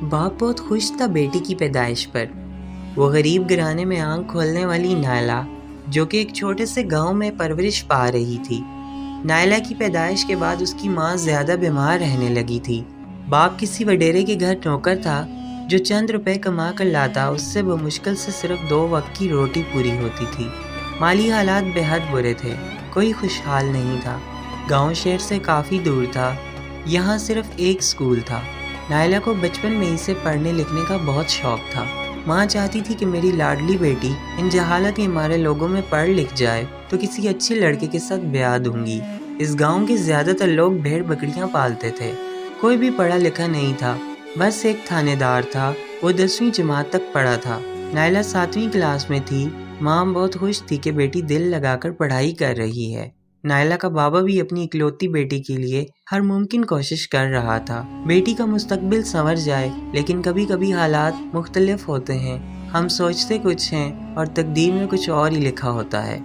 باپ بہت خوش تھا بیٹی کی پیدائش پر۔ وہ غریب گھرانے میں آنکھ کھولنے والی نائلہ، جو کہ ایک چھوٹے سے گاؤں میں پرورش پا رہی تھی۔ نائلہ کی پیدائش کے بعد اس کی ماں زیادہ بیمار رہنے لگی تھی۔ باپ کسی وڈیرے کے گھر نوکر تھا جو چند روپے کما کر لاتا، اس سے بمشکل سے صرف 2 وقت کی روٹی پوری ہوتی تھی۔ مالی حالات بے حد برے تھے، کوئی خوشحال نہیں تھا۔ گاؤں شہر سے کافی دور تھا، یہاں صرف ایک اسکول تھا۔ نائلہ کو بچپن میں ہی سے پڑھنے لکھنے کا بہت شوق تھا۔ ماں چاہتی تھی کہ میری لاڈلی بیٹی ان جہالت کے مارے لوگوں میں پڑھ لکھ جائے تو کسی اچھے لڑکے کے ساتھ بیاہ دوں گی۔ اس گاؤں کے زیادہ تر لوگ بھیڑ بکریاں پالتے تھے، کوئی بھی پڑھا لکھا نہیں تھا، بس ایک تھانے دار تھا، وہ 10ویں جماعت تک پڑھا تھا۔ نائلہ 7ویں کلاس میں تھی۔ ماں بہت خوش تھی کہ بیٹی دل لگا کر پڑھائی کر رہی ہے۔ نائلہ کا بابا بھی اپنی اکلوتی بیٹی کے لیے ہر ممکن کوشش کر رہا تھا، بیٹی کا مستقبل سنور جائے، لیکن کبھی کبھی حالات مختلف ہوتے ہیں، ہم سوچتے کچھ ہیں اور تقدیر میں کچھ اور ہی لکھا ہوتا ہے۔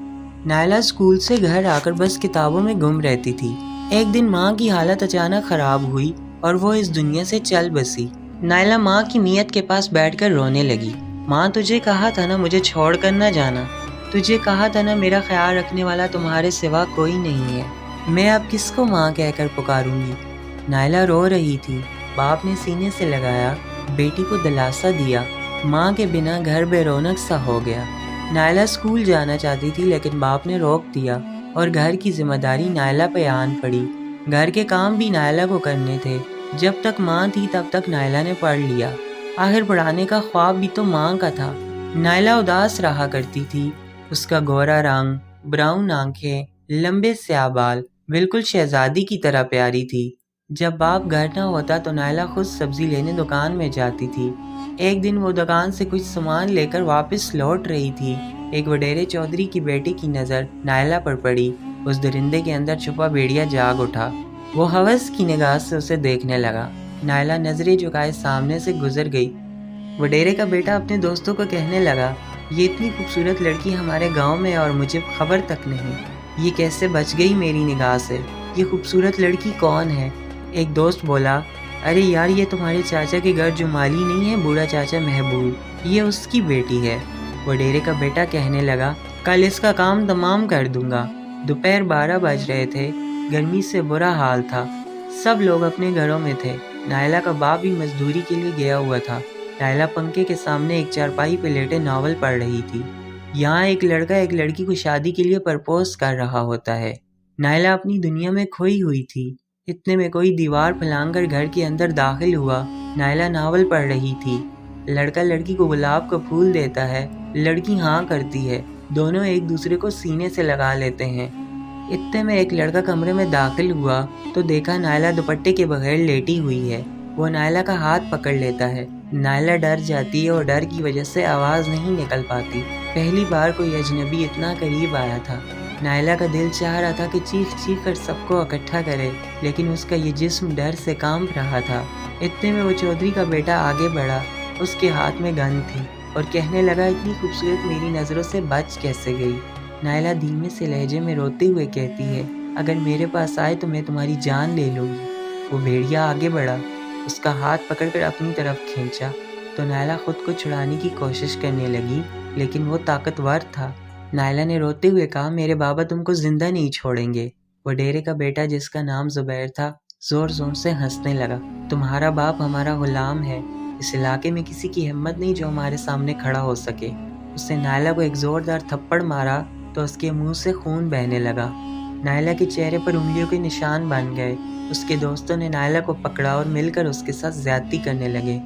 نائلہ اسکول سے گھر آ کر بس کتابوں میں گم رہتی تھی۔ ایک دن ماں کی حالت اچانک خراب ہوئی اور وہ اس دنیا سے چل بسی۔ نائلہ ماں کی میت کے پاس بیٹھ کر رونے لگی۔ ماں، تجھے کہا تھا نا مجھے چھوڑ کر نہ جانا، تجھے کہا تھا نا میرا خیال رکھنے والا تمہارے سوا کوئی نہیں ہے، میں اب کس کو ماں کہہ کر پکاروں گی؟ نائلہ رو رہی تھی۔ باپ نے سینے سے لگایا، بیٹی کو دلاسا دیا۔ ماں کے بنا گھر بے رونق سا ہو گیا۔ نائلہ اسکول جانا چاہتی تھی لیکن باپ نے روک دیا اور گھر کی ذمہ داری نائلہ پہ آن پڑی۔ گھر کے کام بھی نائلہ کو کرنے تھے۔ جب تک ماں تھی تب تک نائلہ نے پڑھ لیا، آخر پڑھانے کا خواب بھی تو ماں کا تھا۔ نائلہ اداس رہا کرتی تھی، اس کا گورا رنگ، براؤن آنکھیں، لمبے سیاہ بال، بالکل شہزادی کی طرح پیاری تھی۔ جب باپ گھر نہ ہوتا تو نائلہ خود سبزی لینے دکان میں جاتی تھی۔ ایک دن وہ دکان سے کچھ سامان لے کر واپس لوٹ رہی تھی، ایک وڈیرے چودھری کی بیٹی کی نظر نائلہ پر پڑی۔ اس درندے کے اندر چھپا بھیڑیا جاگ اٹھا، وہ ہوس کی نگاہ سے اسے دیکھنے لگا۔ نائلہ نظریں جھکائے سامنے سے گزر گئی۔ وڈیرے کا بیٹا اپنے دوستوں کو کہنے لگا، یہ اتنی خوبصورت لڑکی ہمارے گاؤں میں اور مجھے خبر تک نہیں، یہ کیسے بچ گئی میری نگاہ سے؟ یہ خوبصورت لڑکی کون ہے؟ ایک دوست بولا، ارے یار، یہ تمہارے چاچا کے گھر جو مالی نہیں ہے، بوڑھا چاچا محبوب، یہ اس کی بیٹی ہے۔ وڈیرے کا بیٹا کہنے لگا، کل اس کا کام تمام کر دوں گا۔ دوپہر 12 بج رہے تھے، گرمی سے برا حال تھا، سب لوگ اپنے گھروں میں تھے۔ نائلہ کا باپ بھی مزدوری کے لیے گیا ہوا تھا۔ نائلہ پنکھے کے سامنے ایک چارپائی پہ لیٹے ناول پڑھ رہی تھی۔ یہاں ایک لڑکا ایک لڑکی کو شادی کے لیے پرپوز کر رہا ہوتا ہے۔ نائلہ اپنی دنیا میں کھوئی ہوئی تھی۔ اتنے میں کوئی دیوار پھلانگ کر گھر کے اندر داخل ہوا۔ نائلہ ناول پڑھ رہی تھی۔ لڑکا لڑکی کو گلاب کا پھول دیتا ہے، لڑکی ہاں کرتی ہے، دونوں ایک دوسرے کو سینے سے لگا لیتے ہیں۔ اتنے میں ایک لڑکا کمرے میں داخل ہوا تو دیکھا نائلہ دوپٹے کے بغیر لیٹی ہوئی ہے۔ وہ نائلہ کا ہاتھ پکڑ لیتا ہے۔ نائلہ ڈر جاتی ہے اور ڈر کی وجہ سے آواز نہیں نکل پاتی۔ پہلی بار کوئی اجنبی اتنا قریب آیا تھا۔ نائلہ کا دل چاہ رہا تھا کہ چیخ چیخ کر سب کو اکٹھا کرے، لیکن اس کا یہ جسم ڈر سے کانپ رہا تھا۔ اتنے میں وہ چودھری کا بیٹا آگے بڑھا، اس کے ہاتھ میں گن تھی اور کہنے لگا، اتنی خوبصورت میری نظروں سے بچ کیسے گئی؟ نائلہ دھیمے سے لہجے میں روتے ہوئے کہتی ہے، اگر میرے پاس آئے تو میں تمہاری جان لے لوں گی۔ وہ بھیڑیا آگے بڑھا، اس کا ہاتھ پکڑ کر اپنی طرف کھینچا تو نائلہ خود کو چھڑانے کی کوشش کرنے لگی، لیکن وہ طاقتور تھا۔ نائلہ نے روتے ہوئے کہا، میرے بابا تم کو زندہ نہیں چھوڑیں گے۔ وڈیرے کا بیٹا جس کا نام زبیر تھا زور زور سے ہنسنے لگا، تمہارا باپ ہمارا غلام ہے، اس علاقے میں کسی کی ہمت نہیں جو ہمارے سامنے کھڑا ہو سکے۔ اس نے نائلہ کو ایک زوردار تھپڑ مارا تو اس کے منہ سے خون بہنے لگا۔ نائلہ کے چہرے پر انگلیوں کے نشان بن گئے۔ اس کے دوستوں نے نائلہ کو پکڑا اور مل کر اس کے ساتھ زیادتی کرنے لگے۔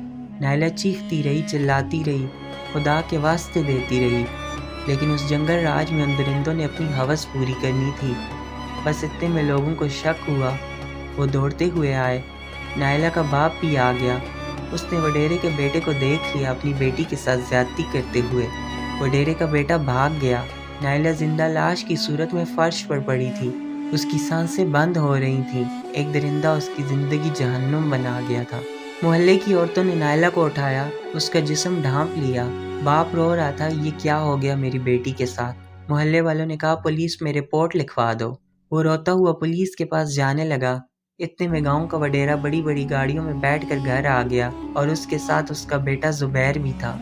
نائلہ چیختی رہی، چلاتی رہی، خدا کے واسطے دیتی رہی، لیکن اس جنگل راج میں ان درندوں نے اپنی ہوس پوری کرنی تھی۔ بس اتنے میں لوگوں کو شک ہوا، وہ دوڑتے ہوئے آئے۔ نائلہ کا باپ بھی آ گیا، اس نے وڈیرے کے بیٹے کو دیکھ لیا اپنی بیٹی کے ساتھ زیادتی کرتے ہوئے۔ وڈیرے کا بیٹا بھاگ گیا۔ نائلہ زندہ لاش کی صورت میں فرش پر پڑی تھی، اس کی سانسیں بند ہو رہی تھیں۔ ایک درندہ اس کی زندگی جہنم بنا گیا تھا۔ محلے کی عورتوں نے نائلہ کو اٹھایا، اس کا جسم ڈھانپ لیا۔ باپ رو رہا تھا، یہ کیا ہو گیا میری بیٹی کے ساتھ؟ محلے والوں نے کہا، پولیس میں رپورٹ لکھوا دو۔ وہ روتا ہوا پولیس کے پاس جانے لگا۔ اتنے میں گاؤں کا وڈیرا بڑی بڑی گاڑیوں میں بیٹھ کر گھر آ گیا اور اس کے ساتھ اس کا بیٹا زبیر بھی تھا۔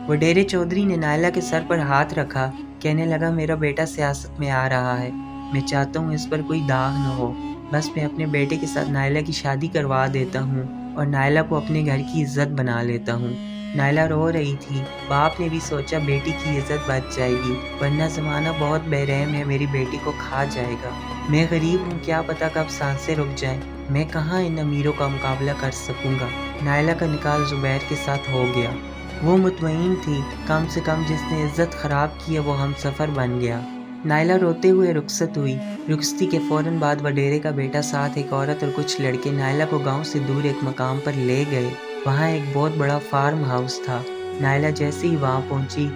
وڈیرے چودھری نے نائلہ کے سر پر ہاتھ رکھا، کہنے لگا میرا بیٹا سیاست میں آ رہا ہے، میں چاہتا ہوں اس پر کوئی داغ نہ ہو، بس میں اپنے بیٹے کے ساتھ نائلہ کی شادی کروا دیتا ہوں اور نائلہ کو اپنے گھر کی عزت بنا لیتا ہوں۔ نائلہ رو رہی تھی، باپ نے بھی سوچا بیٹی کی عزت بچ جائے گی، ورنہ زمانہ بہت بے رحم ہے، میری بیٹی کو کھا جائے گا، میں غریب ہوں، کیا پتہ کب سانسیں رک جائیں، میں کہاں ان امیروں کا مقابلہ کر سکوں گا۔ نائلہ کا نکاح زبیر کے ساتھ ہو گیا، وہ مطمئن تھی کم سے کم جس نے عزت خراب کی ہے وہ ہم سفر بن گیا۔ نائلہ روتے ہوئے رخصت ہوئی۔ رخصتی کے فوراً بعد وڈیرے کا بیٹا ساتھ ایک عورت اور کچھ لڑکے نائلہ کو گاؤں سے دور ایک مقام پر لے گئے۔ وہاں ایک بہت بڑا فارم ہاؤس تھا۔ نائلہ جیسے ہی وہاں پہنچی،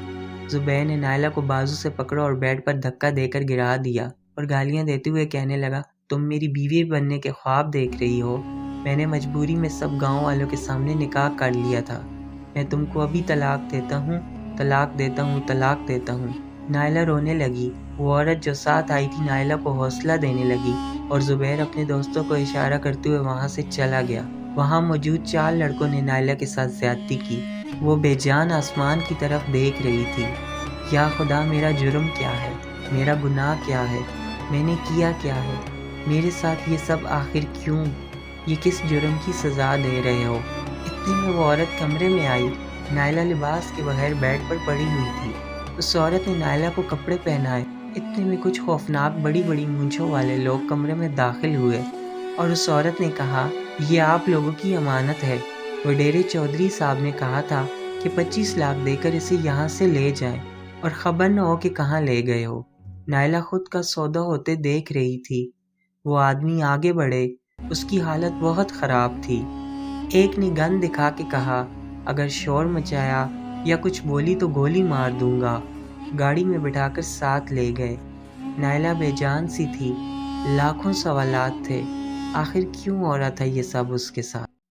زبیر نے نائلہ کو بازو سے پکڑا اور بیڈ پر دھکا دے کر گرا دیا اور گالیاں دیتے ہوئے کہنے لگا، تم میری بیوی بننے کے خواب دیکھ رہی ہو، میں نے مجبوری میں سب گاؤں والوں کے سامنے نکاح کر لیا تھا، میں تم کو ابھی طلاق دیتا ہوں، طلاق دیتا ہوں، طلاق دیتا ہوں۔ نائلہ رونے لگی۔ وہ عورت جو ساتھ آئی تھی نائلہ کو حوصلہ دینے لگی اور زبیر اپنے دوستوں کو اشارہ کرتے ہوئے وہاں سے چلا گیا۔ وہاں موجود 4 لڑکوں نے نائلہ کے ساتھ زیادتی کی۔ وہ بے جان آسمان کی طرف دیکھ رہی تھی۔ یا خدا، میرا جرم کیا ہے؟ میرا گناہ کیا ہے؟ میں نے کیا کیا ہے؟ میرے ساتھ یہ سب آخر کیوں؟ یہ کس جرم کی سزا دے رہے ہو؟ اتنے میں وہ عورت کمرے میں آئی۔ نائلہ لباس کے بغیر بیڈ پر پڑی ہوئی تھی۔ اس عورت نے نائلہ کو کپڑے پہنائے۔ اتنے میں کچھ خوفناک بڑی بڑی مونچھوں والے لوگ کمرے میں داخل ہوئے اور اس عورت نے کہا، یہ آپ لوگوں کی امانت ہے، وڈیرے چودھری صاحب نے کہا تھا کہ 25 لاکھ دے کر اسے یہاں سے لے جائیں اور خبر نہ ہو کہ کہاں لے گئے ہو۔ نائلہ خود کا سودا ہوتے دیکھ رہی تھی۔ وہ آدمی آگے بڑھے، اس کی حالت بہت خراب تھی۔ ایک نے گن دکھا کے کہا، اگر شور مچایا یا کچھ بولی تو گولی مار دوں گا۔ گاڑی میں بٹھا کر ساتھ لے گئے۔ نائلہ بے جان سی تھی، لاکھوں سوالات تھے، آخر کیوں ہو رہا تھا یہ سب اس کے ساتھ؟